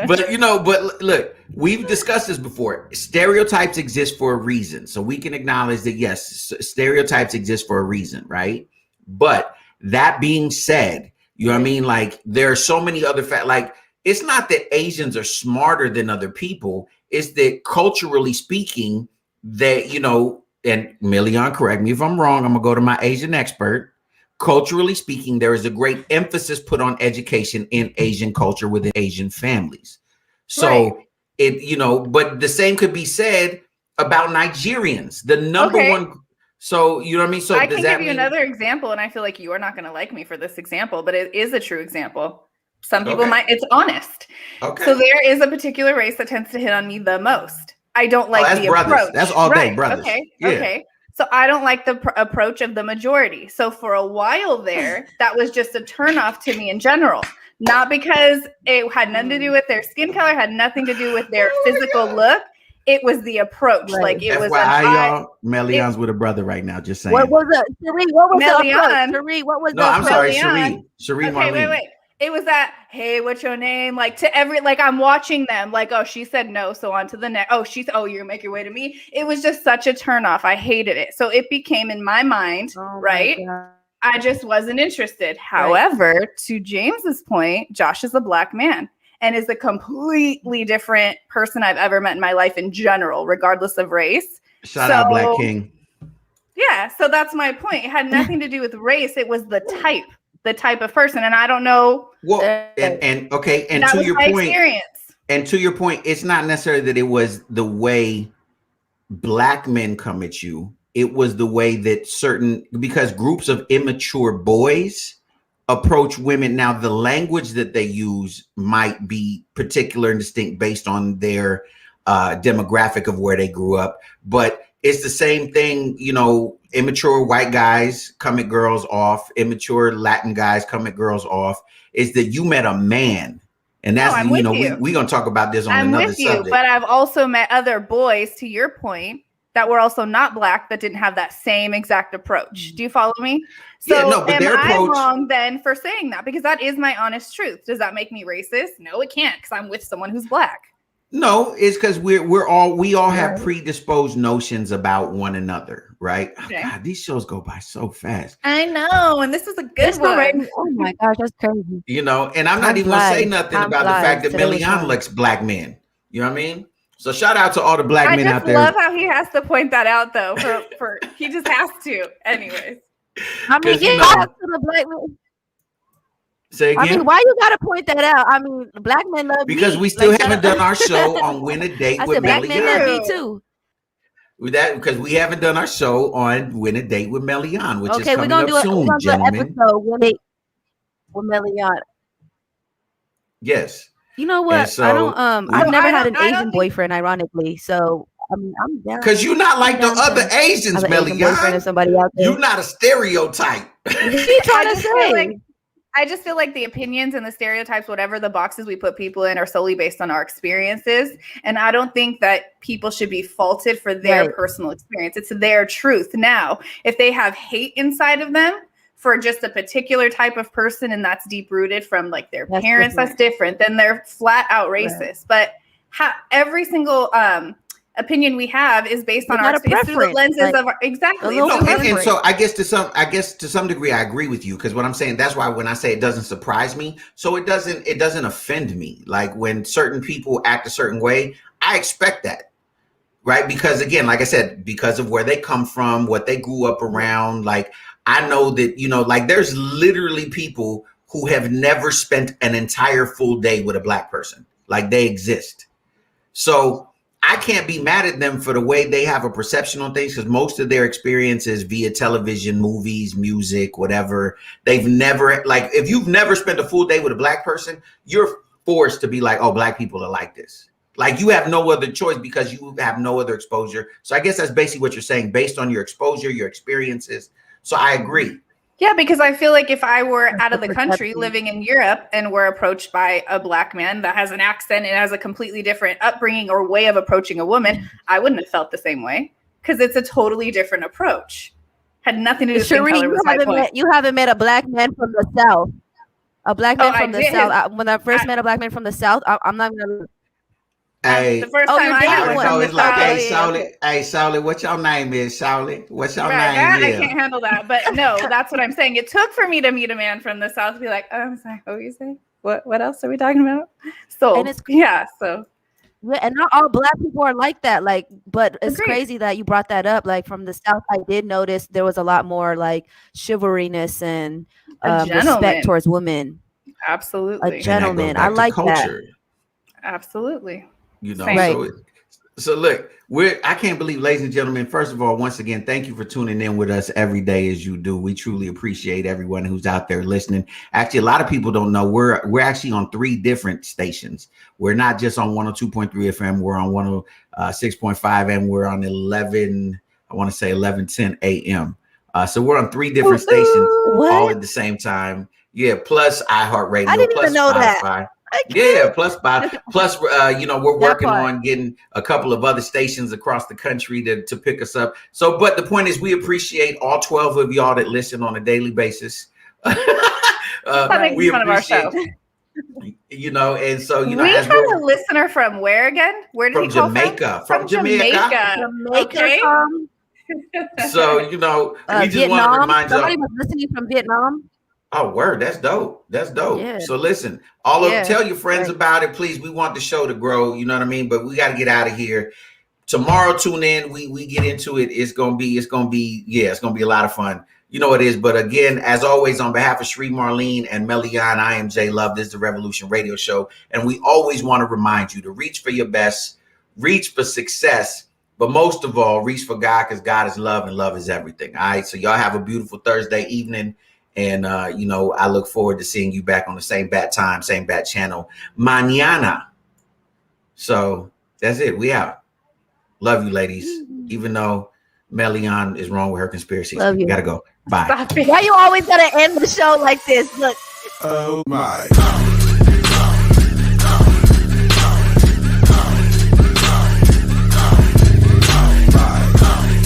But look, we've discussed this before. Stereotypes exist for a reason. So we can acknowledge that, yes, stereotypes exist for a reason, right? But that being said, you know what I mean? Like, there are so many other facts. Like, it's not that Asians are smarter than other people. It's that culturally speaking, that, and Million, correct me if I'm wrong, I'm gonna go to my Asian expert. Culturally speaking, there is a great emphasis put on education in Asian culture within Asian families. So but the same could be said about Nigerians. The number one. So, you know what I mean? So I can give you another example, and I feel like you are not going to like me for this example, but it is a true example. Some people might, it's honest. Okay. So there is a particular race that tends to hit on me the most. I don't like the brothers. approach. That's all day brothers. Okay. Yeah. Okay. So I don't like the approach of the majority. So for a while there, that was just a turnoff to me in general. Not because it had nothing to do with their skin color, had nothing to do with their physical look. It was the approach. Right. Like, it was y'all, Melion's with a brother right now, just saying. What was it? Cherie, what was Melion. the approach? Cherie, what was I'm sorry, Cherie. Cherie, okay, wait. It was that, hey, what's your name? Like to every, like I'm watching them, like, oh, she said no, so on to the next. Oh, you're gonna make your way to me. It was just such a turnoff. I hated it. So it became in my mind, right? I just wasn't interested. However, to James's point, Josh is a black man and is a completely different person I've ever met in my life in general, regardless of race. Shout out Black King. Yeah, so that's my point. It had nothing to do with race. It was the type of person, and I don't know. Well, and to your point, experience. And to your point, it's not necessarily that it was the way black men come at you. It was the way that because groups of immature boys approach women. Now, the language that they use might be particular and distinct based on their demographic of where they grew up, but it's the same thing, immature white guys come at girls off, immature Latin guys come at girls off, is that you met a man. And that's, we're going to talk about this on another subject. But I've also met other boys, to your point, that were also not black that didn't have that same exact approach. Do you follow me? So but am I wrong then for saying that? Because that is my honest truth. Does that make me racist? No, it can't, because I'm with someone who's black. No, it's because we all have predisposed notions about one another, right? Okay. Oh God, these shows go by so fast. I know, and this is a good one. Oh my gosh, that's crazy. And I'm not even gonna say nothing about the fact that Melian likes black men. You know what I mean? So shout out to all the black men out there. I just love how he has to point that out, though. For he just has to. Anyways, I mean, to the black men. Say again? I mean, why you gotta point that out? I mean, black men love because me. We still haven't done our show on Win a Date with black Melian. men love me too. With that, because we haven't done our show on Win a Date with Melian, which is coming up soon, gentlemen. With Melian. Yes. You know what? So, I don't. I've never had an Asian boyfriend, ironically. So I mean, I'm down. Because you're not like the other Asians, Melian. You're not a stereotype. What are you trying to say? I just feel like the opinions and the stereotypes, whatever the boxes we put people in, are solely based on our experiences. And I don't think that people should be faulted for their personal experience. It's their truth. Now, if they have hate inside of them for just a particular type of person, and that's deep rooted from like their parents, that's different. Then they're flat out racist. But every single opinion we have is based on our through the lenses of our exactly. No, and so I guess to some degree I agree with you, because what I'm saying, that's why when I say it doesn't surprise me, so it doesn't offend me. Like when certain people act a certain way, I expect that, right? Because again, like I said, because of where they come from, what they grew up around, like I know that like there's literally people who have never spent an entire full day with a black person, like they exist. So I can't be mad at them for the way they have a perception on things, because most of their experiences via television, movies, music, whatever, they've never, like, if you've never spent a full day with a black person, you're forced to be like, oh, black people are like this. Like you have no other choice because you have no other exposure. So I guess that's basically what you're saying, based on your exposure, your experiences. So I agree. Yeah, because I feel like if I were out of the country living in Europe and were approached by a black man that has an accent and has a completely different upbringing or way of approaching a woman, I wouldn't have felt the same way, because it's a totally different approach. Had nothing to do with you haven't met a black man from the South. A black man from the South. When I first met a black man from the South, I'm not going to. Hey, the first time I had one. It's like, hey, Shauli, what your name is, Shauli? What's your name? I can't handle that. But no, that's what I'm saying. It took for me to meet a man from the South to be like, oh, I'm sorry, what were you saying? What else are we talking about? So, and yeah, and not all black people are like that. Like, but it's crazy that you brought that up. Like from the South, I did notice there was a lot more like chivalryness and respect towards women. Absolutely, a gentleman. I like that. Absolutely. So look, I can't believe, ladies and gentlemen, first of all, once again, thank you for tuning in with us every day as you do. We truly appreciate everyone who's out there listening. Actually, a lot of people don't know we're actually on 3 different stations. We're not just on 102.3 FM. We're on 106.5 and we're on 1110 AM. So we're on 3 different stations all at the same time. Yeah, plus iHeartRadio. I didn't even know Spotify. That. Yeah, plus we're working on getting a couple of other stations across the country to pick us up. So, but the point is, we appreciate all 12 of y'all that listen on a daily basis. We appreciate you know, and so you know, we as have a listener from where again? Where did from he call Jamaica, from Jamaica. Okay. So you know, we just want to remind you. Somebody was listening from Vietnam. Oh, word, that's dope. That's dope. Yeah. So listen, tell your friends about it, please. We want the show to grow. You know what I mean? But we got to get out of here. Tomorrow, tune in. We get into it. It's gonna be a lot of fun. You know it is. But again, as always, on behalf of Sheree Marlene and Melian, I am Jay Love. This is the Revolution Radio Show. And we always want to remind you to reach for your best, reach for success, but most of all, reach for God, because God is love and love is everything. All right. So y'all have a beautiful Thursday evening. And you know, I look forward to seeing you back on the same bat time, same bat channel, mañana. So that's it. We out. Love you, ladies. Even though Melian is wrong with her conspiracies. Love you. Gotta go. Bye. Why you always gotta end the show like this? Look. Oh my.